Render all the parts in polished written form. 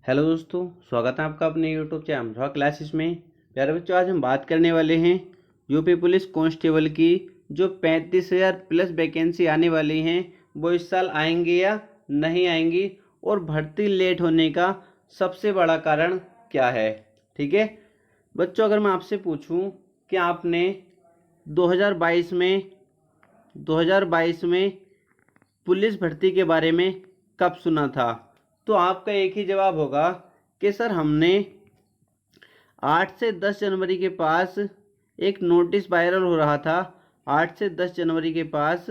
Hello दोस्तों, स्वागत है आपका अपने यूट्यूब चैनल अमरोहा क्लासेस में। प्यारे बच्चों, आज हम बात करने वाले हैं यूपी पुलिस कांस्टेबल की जो 35,000 प्लस वैकेंसी आने वाली हैं वो इस साल आएंगी या नहीं आएंगी, और भर्ती लेट होने का सबसे बड़ा कारण क्या है। ठीक है बच्चों, अगर मैं आपसे पूछूं कि आपने 2022 में पुलिस भर्ती के बारे में कब सुना था, तो आपका एक ही जवाब होगा कि सर हमने 8 से 10 जनवरी के पास एक नोटिस वायरल हो रहा था। 8 से 10 जनवरी के पास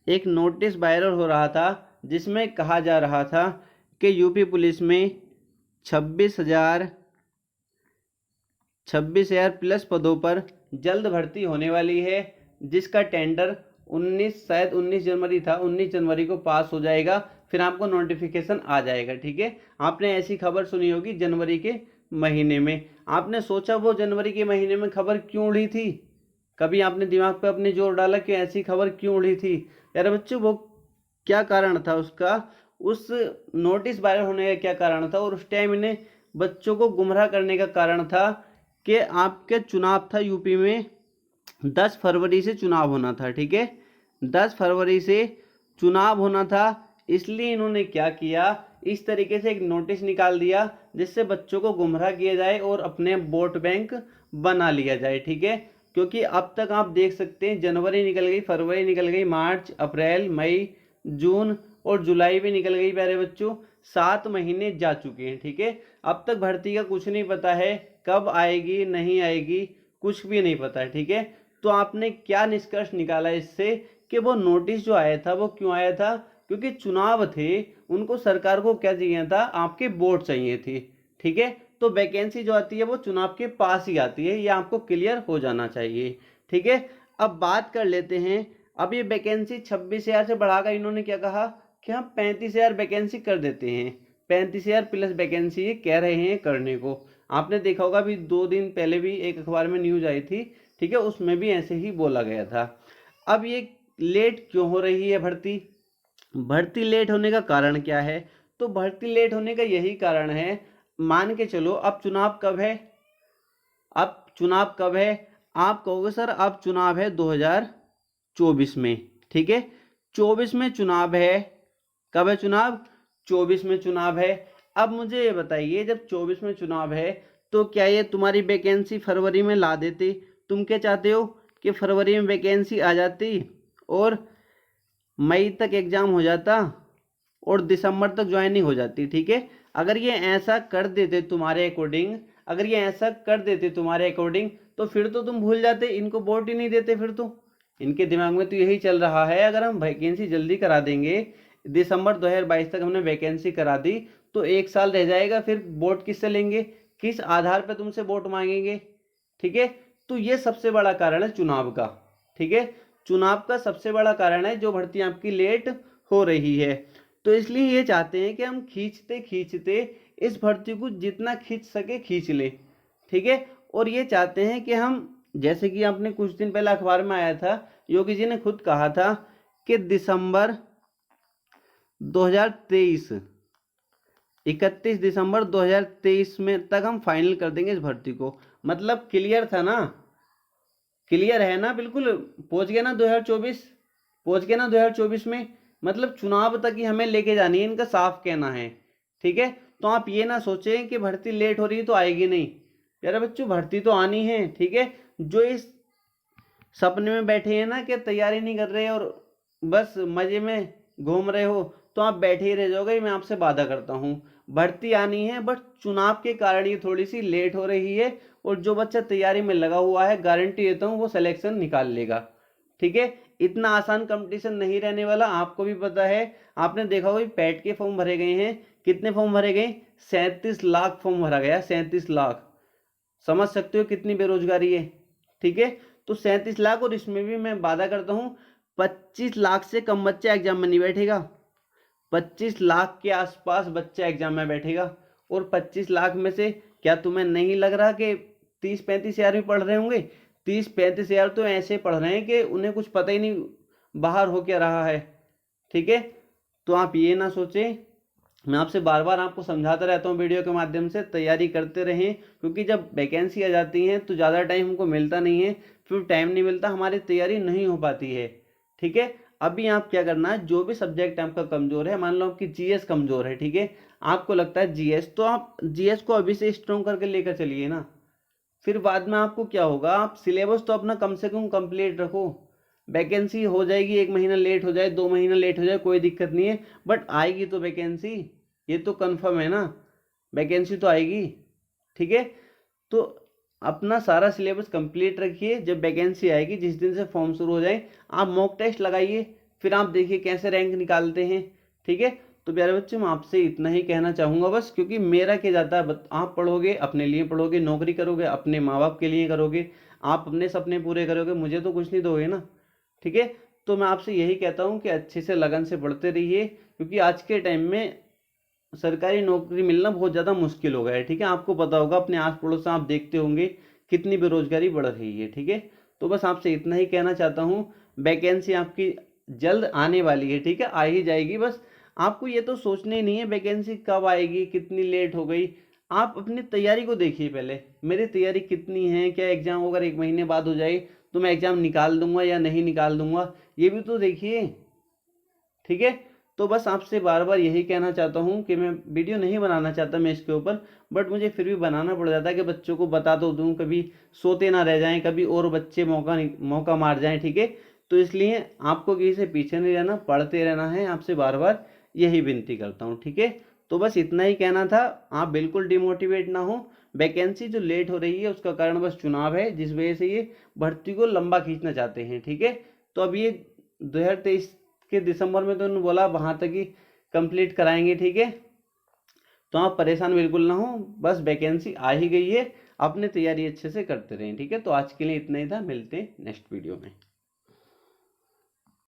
एक नोटिस वायरल हो रहा था जिसमें कहा जा रहा था कि यूपी पुलिस में 26,000 प्लस पदों पर जल्द भर्ती होने वाली है, जिसका टेंडर 19 जनवरी था, 19 जनवरी को पास हो जाएगा, फिर आपको नोटिफिकेशन आ जाएगा। ठीक है, आपने ऐसी खबर सुनी होगी जनवरी के महीने में। आपने सोचा वो जनवरी के महीने में खबर क्यों उड़ी थी? कभी आपने दिमाग पे अपने जोर डाला कि ऐसी खबर क्यों उड़ी थी? यार बच्चों, वो क्या कारण था उसका, उस नोटिस वायरल होने का क्या कारण था, और उस टाइम इन्हें बच्चों को गुमराह करने का कारण था कि आपके चुनाव था यूपी में, 10 फरवरी से चुनाव होना था। ठीक है, 10 फरवरी से चुनाव होना था, इसलिए इन्होंने क्या किया, इस तरीके से एक नोटिस निकाल दिया जिससे बच्चों को गुमराह किया जाए और अपने वोट बैंक बना लिया जाए। ठीक है, क्योंकि अब तक आप देख सकते हैं जनवरी निकल गई, फरवरी निकल गई, मार्च, अप्रैल, मई, जून और जुलाई भी निकल गई। प्यारे बच्चों, 7 महीने जा चुके हैं। ठीक है, अब तक भर्ती का कुछ नहीं पता है, कब आएगी नहीं आएगी कुछ भी नहीं पता है। ठीक है, तो आपने क्या निष्कर्ष निकाला इससे कि वो नोटिस जो आया था वो क्यों आया था? क्योंकि चुनाव थे, उनको सरकार को क्या चाहिए था, आपके वोट चाहिए थे। ठीक है, तो वैकेंसी जो आती है वो चुनाव के पास ही आती है, ये आपको क्लियर हो जाना चाहिए। ठीक है, अब बात कर लेते हैं। अब ये वैकेंसी 26,000 से बढ़ाकर इन्होंने क्या कहा कि हम 35,000 वैकेंसी कर देते हैं। 35,000 प्लस वैकेंसी ये कह रहे हैं करने को। आपने देखा होगा अभी 2 दिन पहले भी एक अखबार में न्यूज आई थी। ठीक है, उसमें भी ऐसे ही बोला गया था। अब ये लेट क्यों हो रही है भर्ती? भर्ती लेट होने का कारण क्या है? तो भर्ती लेट होने का यही कारण है, मान के चलो अब चुनाव कब है, अब चुनाव कब है? आप कहोगे सर अब चुनाव है 2024 में। ठीक है, 24 में चुनाव है। कब है चुनाव? 24 में चुनाव है। अब मुझे ये बताइए, जब 24 में चुनाव है तो क्या ये तुम्हारी वैकेंसी फरवरी में ला देते? तुम क्या चाहते हो कि फरवरी में वैकेंसी आ जाती और मई तक एग्जाम हो जाता और दिसंबर तक ज्वाइनिंग हो जाती। ठीक है, अगर ये ऐसा कर देते तुम्हारे अकॉर्डिंग, अगर ये ऐसा कर देते तुम्हारे अकॉर्डिंग, तो फिर तो तुम भूल जाते, इनको वोट ही नहीं देते। फिर तो इनके दिमाग में तो यही चल रहा है, अगर हम वैकेंसी जल्दी करा देंगे, दिसंबर 2022 तक हमने वैकेंसी करा दी, तो 1 साल रह जाएगा, फिर वोट किससे लेंगे, किस आधार पर तुमसे वोट मांगेंगे? ठीक है, तो ये सबसे बड़ा कारण है चुनाव का। ठीक है, चुनाव का सबसे बड़ा कारण है जो भर्ती आपकी लेट हो रही है। तो इसलिए ये चाहते हैं कि हम खींचते खींचते इस भर्ती को जितना खींच सके खींच ले। ठीक है, और ये चाहते हैं कि हम, जैसे कि आपने कुछ दिन पहले अखबार में आया था, योगी जी ने खुद कहा था कि दिसंबर 2023, 31 दिसंबर 2023 में तक हम फाइनल कर देंगे इस भर्ती को। मतलब क्लियर था ना, क्लियर है ना, बिल्कुल पहुंच गया ना 2024, पहुंच गया ना 2024 में। मतलब चुनाव तक ही हमें लेके जानी है, इनका साफ कहना है। ठीक है, तो आप ये ना सोचें कि भर्ती लेट हो रही है तो आएगी नहीं। यार बच्चों, भर्ती तो आनी है। ठीक है, जो इस सपने में बैठे हैं ना कि तैयारी नहीं कर रहे और बस मजे में घूम रहे हो, तो आप बैठे ही रह जाओगे, मैं आपसे वादा करता हूँ। भर्ती आनी है, बट चुनाव के कारण ये थोड़ी सी लेट हो रही है, और जो बच्चा तैयारी में लगा हुआ है गारंटी देता हूँ वो सिलेक्शन निकाल लेगा। ठीक है, इतना आसान कंपटीशन नहीं रहने वाला, आपको भी पता है। आपने देखा होगा पैट के फॉर्म भरे गए हैं, कितने फॉर्म भरे गए? 37 लाख फॉर्म भरा गया, 37 लाख। समझ सकते हो कितनी बेरोजगारी है। ठीक है, तो 37 लाख, और इसमें भी मैं वादा करता हूँ 25 लाख से कम बच्चा एग्जाम में नहीं बैठेगा। 25 लाख के आसपास बच्चा एग्जाम में बैठेगा, और 25 लाख में से क्या तुम्हें नहीं लग रहा कि 30-35 हज़ार भी पढ़ रहे होंगे? 30-35 हज़ार तो ऐसे पढ़ रहे हैं कि उन्हें कुछ पता ही नहीं बाहर हो क्या रहा है। ठीक है, तो आप ये ना सोचें मैं आपसे बार बार आपको समझाता रहता हूँ वीडियो के माध्यम से, तैयारी करते रहें, क्योंकि जब वैकेंसी आ जाती हैं तो ज़्यादा टाइम हमको मिलता नहीं है, फिर टाइम नहीं मिलता, हमारी तैयारी नहीं हो पाती है। ठीक है, अभी आप क्या करना है, जो भी सब्जेक्ट आपका कमज़ोर है, मान लो आपकी जीएस कमज़ोर है, ठीक है, आपको लगता है जीएस, तो आप जीएस को अभी से स्ट्रॉन्ग करके लेकर चलिए ना। फिर बाद में आपको क्या होगा, आप सिलेबस तो अपना कम से कम कंप्लीट रखो। वैकेंसी हो जाएगी, 1 महीना लेट हो जाए, 2 महीना लेट हो जाए, कोई दिक्कत नहीं है, बट आएगी तो वैकेंसी, ये तो कंफर्म है ना, वैकेंसी तो आएगी। ठीक है, तो अपना सारा सिलेबस कंप्लीट रखिए, जब वैकेंसी आएगी, जिस दिन से फॉर्म शुरू हो जाए, आप मॉक टेस्ट लगाइए, फिर आप देखिए कैसे रैंक निकालते हैं। ठीक है, तो प्यारे बच्चों, मैं आपसे इतना ही कहना चाहूँगा बस, क्योंकि मेरा क्या जाता है, आप पढ़ोगे अपने लिए, पढ़ोगे, नौकरी करोगे अपने माँ बाप के लिए करोगे, आप अपने सपने पूरे करोगे, मुझे तो कुछ नहीं दोगे ना। ठीक है, तो मैं आपसे यही कहता हूँ कि अच्छे से लगन से पढ़ते रहिए, क्योंकि आज के टाइम में सरकारी नौकरी मिलना बहुत ज़्यादा मुश्किल हो गया है। ठीक है, आपको पता होगा, अपने आस पड़ोस में आप देखते होंगे कितनी बेरोजगारी बढ़ रही है। ठीक है, तो बस आपसे इतना ही कहना चाहता हूँ, वैकेंसी आपकी जल्द आने वाली है। ठीक है, आ ही जाएगी, बस आपको ये तो सोचना ही नहीं है वैकेंसी कब आएगी, कितनी लेट हो गई। आप अपनी तैयारी को देखिए पहले, मेरी तैयारी कितनी है, क्या एग्जाम अगर 1 महीने बाद हो जाए तो मैं एग्जाम निकाल दूंगा या नहीं निकाल दूंगा, ये भी तो देखिए। ठीक है, तो बस आपसे बार बार यही कहना चाहता हूँ कि मैं वीडियो नहीं बनाना चाहता मैं इसके ऊपर, बट मुझे फिर भी बनाना पड़ जाता है कि बच्चों को बता तो दूँ, कभी सोते ना रह जाएं, कभी और बच्चे मौका मार जाएं। ठीक है, तो इसलिए आपको किसी से पीछे नहीं रहना, पढ़ते रहना है, आपसे बार बार यही विनती करता हूँ। ठीक है, तो बस इतना ही कहना था, आप बिल्कुल डिमोटिवेट ना हो। वैकेंसी जो लेट हो रही है उसका कारण बस चुनाव है, जिस वजह से ये भर्ती को लंबा खींचना चाहते हैं। ठीक है, तो अब ये 2023 के दिसंबर में तो उन्होंने बोला वहां तक ही कंप्लीट कराएंगे। ठीक है, तो आप परेशान बिल्कुल ना हो, बस वैकेंसी आ ही गई है, अपनी तैयारी अच्छे से करते रहें। ठीक है, तो आज के लिए इतना ही था, मिलते हैं नेक्स्ट वीडियो में।